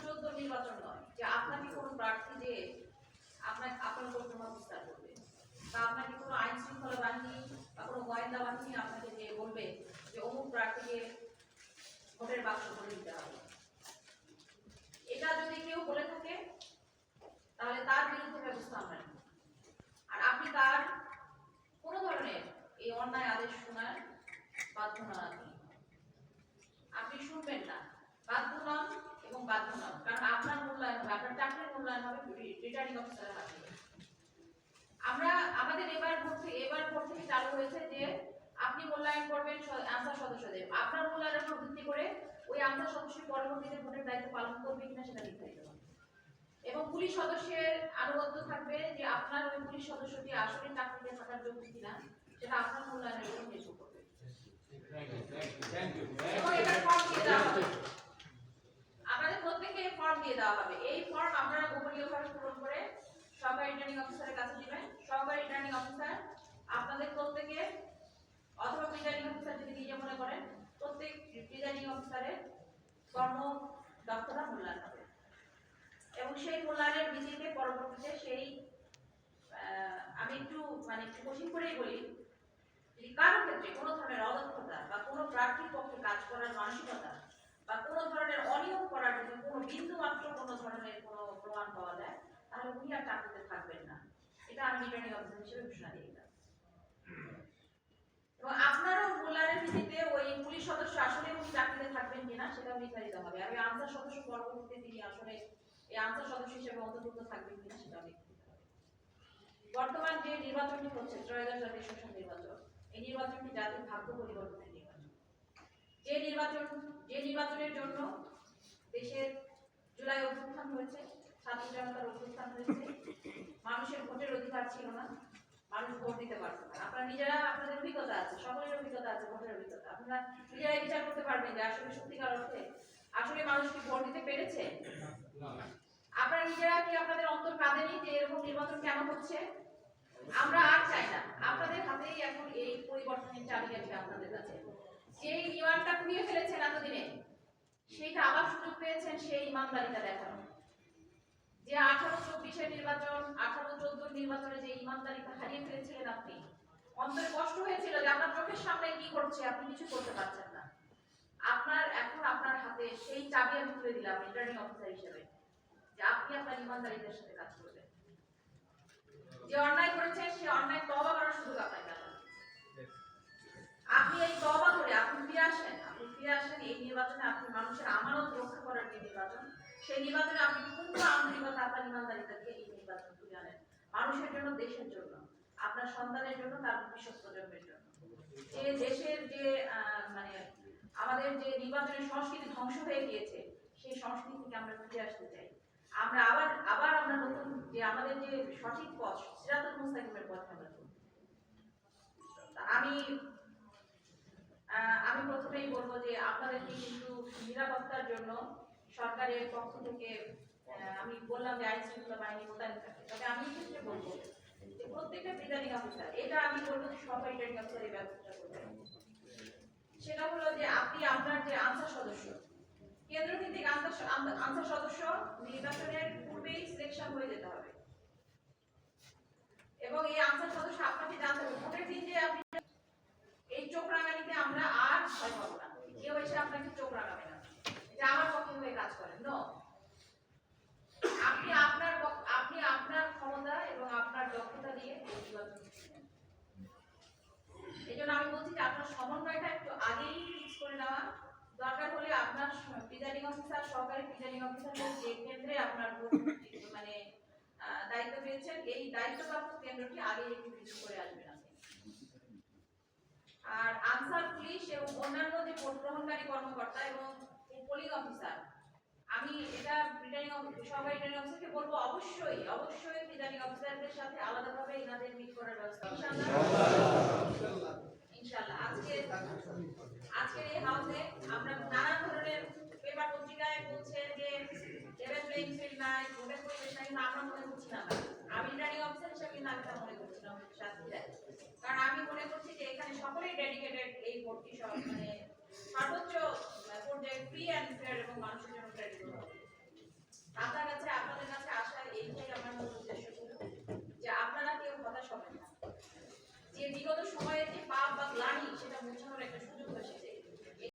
2014 নির্বাচন নয় যে আপনাকে কোনো প্রার্থী যে আপনার উপর প্রভাব বিস্তার করবে বা আপনাকে কোনো আইন শৃঙ্খলা বাহিনী বা কোনো গোয়েন্দা বাহিনী আপনাকে যে বলবে যে অমুক প্রার্থীকে ভোটের বাক্স করে দিতে হবে। এটা যদি কেউ বলে থাকে তাহলে তার বিরুদ্ধে ব্যবস্থা আমরা নেব। আর আপনি তার কোনো ধরনের এই অন্যায় আদেশ শোনার বাধ্য নন। আপনি শুনবেন না, বাধ্য নন এবং বাধ্য নন, কারণ আপনার মূল্যায়ন হবে, আপনার চাকরির মূল্যায়ন হবে রিটার্নিং অফিসারের হাতে। আমরা আমাদের এবার ভোট থেকে চালু হয়েছে যে আপনি মূল্যায়ন করবেন আনসার সদস্যদের, আপনার মূল্যায়নের উপর ভিত্তি করে ওই আনসার সদস্য পরবর্তীতে ভোটের দায়িত্ব পালন করবে কিনা সেটা নির্ধারিত হবে। এবং পুলিশ সদস্যের আনুগত্য থাকবে যে আপনার ওই পুলিশ সদস্যটি আসলে চাকরিতে থাকার যোগ্য কিনা সেটা আপনার মূল্যায়নের উপর নির্ভর করবে। আমাদের প্রত্যেককে ফর্ম দিয়ে দেওয়া হবে। এই ফর্ম আপনারা গোপনীয়ভাবে পূরণ করে সহকারী রিটার্নিং অফিসারের কাছে দিবেন। সহকারী রিটার্নিং অফিসার আপনাদের প্রত্যেকে অথবা প্রিজাইডিং অফিসার যদি নিজে মনে করেন প্রত্যেক প্রিজাইডিং অফিসারের কর্ম দক্ষতা মূল্যায়ন হবে এবং সেই মূল্যায়নের ভিত্তিতে পরবর্তীতে সেই আমি একটু কোশ্চিন করেই বলি, যদি কারো ক্ষেত্রে কোনো ধরনের অদক্ষতা বা কোনো প্রার্থীর পক্ষে কাজ করার মানসিকতা বা কোনো ধরনের অনিয়ম করার জন্য কোনো বিন্দু মাত্র কোনো ধরনের কোনো প্রমাণ পাওয়া যায় তাহলে উনি আর চাকরিতে থাকবেন না। এটা আমি রিটার্নিং অফিসার হিসেবে ঘোষণা দিয়ে দিলাম। এবং আপনারও মূল্যায়নের ভিত্তিতে ওই পুলিশ সদস্য আসলে উনি চাকরিতে থাকবেন কিনা সেটাও নির্ধারিত হবে। আমি আনসার সদস্য পরবর্তীতে তিনি আসলে এই আনসার সদস্য হিসেবে অন্তর্ভুক্ত থাকবেন কিনা সেটাও নির্ধারিত হবে। বর্তমান যে নির্বাচনটি হচ্ছে ত্রয়োদশ জাতীয় সংসদ নির্বাচন, এই নির্বাচনটি জাতির ভাগ্য পরিবর্তনের নির্বাচন। যে নির্বাচনের জন্য দেশের জুলাই অভ্যুত্থান হয়েছে, ছাত্র জনতার অভ্যুত্থান হয়েছে, মানুষের ভোটের অধিকার ছিল না, মানুষ ভোট দিতে পারত না। আপনারা নিজেরা আপনাদের অভিজ্ঞতা আছে, সকলের অভিজ্ঞতা আছে, ভোটের অভিজ্ঞতা। আপনারা নিজেরাই বিচার করতে পারবেন যে আসলে সত্যিকার অর্থে আসলে মানুষ কি ভোট দিতে পেরেছে। আপনারা নিজেরা কি আপনাদের অন্তর কাঁদেনি যে এরকম নির্বাচন কেন হচ্ছে? আমরা আর চাই না। আপনাদের হাতেই এখন এই পরিবর্তনের চাবিকাঠি আপনাদের কাছে। যেই ইমানটা খুঁড়িয়ে ফেলেছেন এতদিনে, সেইটা আবার সুযোগ পেয়েছেন সেই ইমানদারিতা দেখানো। যে 18-24 নির্বাচন, 18-14 নির্বাচনে যে ইমানদারিতা হারিয়ে ফেলেছিলেন আপনি, অন্তরে কষ্ট হয়েছিল যে আপনার চোখের সামনে কি করছে আপনি কিছু করতে পারছেন না। এখন আপনার হাতে সেই চাবি আমি তুলে দিলাম রিটার্নিং অফিসার হিসেবে, যে আপনি আপনার ইমানদারিতার সাথে কাজ করবেন। যে অন্যায় করেছেন সে অন্যায় তওবা করার সুযোগ আপনাকে দেওয়া হবে। আপনি এই তওবা করে আপনি ফিরে আসেন এই নির্বাচনে। আপনি মানুষের আমানত রক্ষা করার যে নির্বাচন, সেই নির্বাচনে আপনি পূর্ণ আন্তরিকতা আপনার ইমানদারিতা দিয়ে এই নির্বাচন তুলে আনেন মানুষের জন্য, দেশের জন্য, আপনার সন্তানের জন্য, তার ভবিষ্যৎ প্রজন্মের জন্য। যে দেশের যে আমাদের যে নির্বাচনের সংস্কৃতি ধ্বংস হয়ে গিয়েছে সেই সংস্কৃতি থেকে আমরা ফিরে আসতে চাই। আমরা আবার আমরা নতুন যে আমাদের যে সঠিক পথ, সিরাতুল মুস্তাকিমের পথে আমরা চলব। আমি প্রথমেই বলবো যে আপনাদেরকে কিন্তু নিরাপত্তার জন্য সরকারের পক্ষ থেকে আমি বললাম যে আইন শৃঙ্খলা বাহিনী মোতায়েন থাকে। তবে আমি ক্ষেত্রে বলবো যে প্রত্যেকটা রিটার্নিং অফিসার, এটা আমি বলবো যে সবাই রিটার্নিং অফিসার এই ব্যবস্থা করবেন। সেটা হলো যে আপনি আপনার যে আনসার সদস্য, কেন্দ্র ভিত্তিক আনসার সদস্য নির্বাচনের পূর্বেই সিলেকশন হয়ে যেতে হবে এবং এই আনসার সদস্য আপনাকে জানতে হবে ভোটের দিন যে আপনি এই চোখ রাঙানিতে আমরা আর ভয় পাবো না, কেউ এসে আপনাকে চোখ রাঙাবে না যে আমার পক্ষে হয়ে কাজ করেন। নো, আপনি আপনার ক্ষমতা এবং আপনার দক্ষতা দিয়ে নির্বাচন করছেন। এই জন্য আমি বলছি যে আপনার সমন্বয়টা একটু আগেই ফিক্স করে নেওয়া দরকার। হলে আপনার প্রিজাইডিং অফিসার, সহকারী প্রিজাইডিং অফিসার যে কেন্দ্রে আপনার দায়িত্ব পেয়েছেন, এই দায়িত্বপ্রাপ্ত কেন্দ্রটি আগেই একটু ফিক্স করে আসবেন আপনি। আর আনসার পুলিশ এবং অন্যান্য যে ভোট গ্রহণকারী কর্মকর্তা এবং পোলিং অফিসার, আমি এটা সহকারী রিটার্নিং অফিসারকে বলবো অবশ্যই প্রিজাইডিং অফিসারদের সাথে আলাদাভাবে এনাদের মিট করার ব্যবস্থা ইনশাআল্লাহ। আজকের এই হাউসে আমরা নানা ধরনের পেপার পত্রিকায় বলছে যে লেভেল প্লেইং ফিল্ড নাই, ভোটের পরিবেশ নাই, কিন্তু আমরা মনে করছি না। আমি রিটার্নিং অফিসার হিসেবে কিন্তু আমি তা মনে করছি না সাথীরা, কারণ আমি মনে করছি যে এখানে সকলেই ডেডিকেটেড এই ভোটটি সর্বোচ্চ পর্যায়ে ফ্রি অ্যান্ড ফেয়ার এবং মানুষের জন্য ক্রেডিবল হবে। টাকা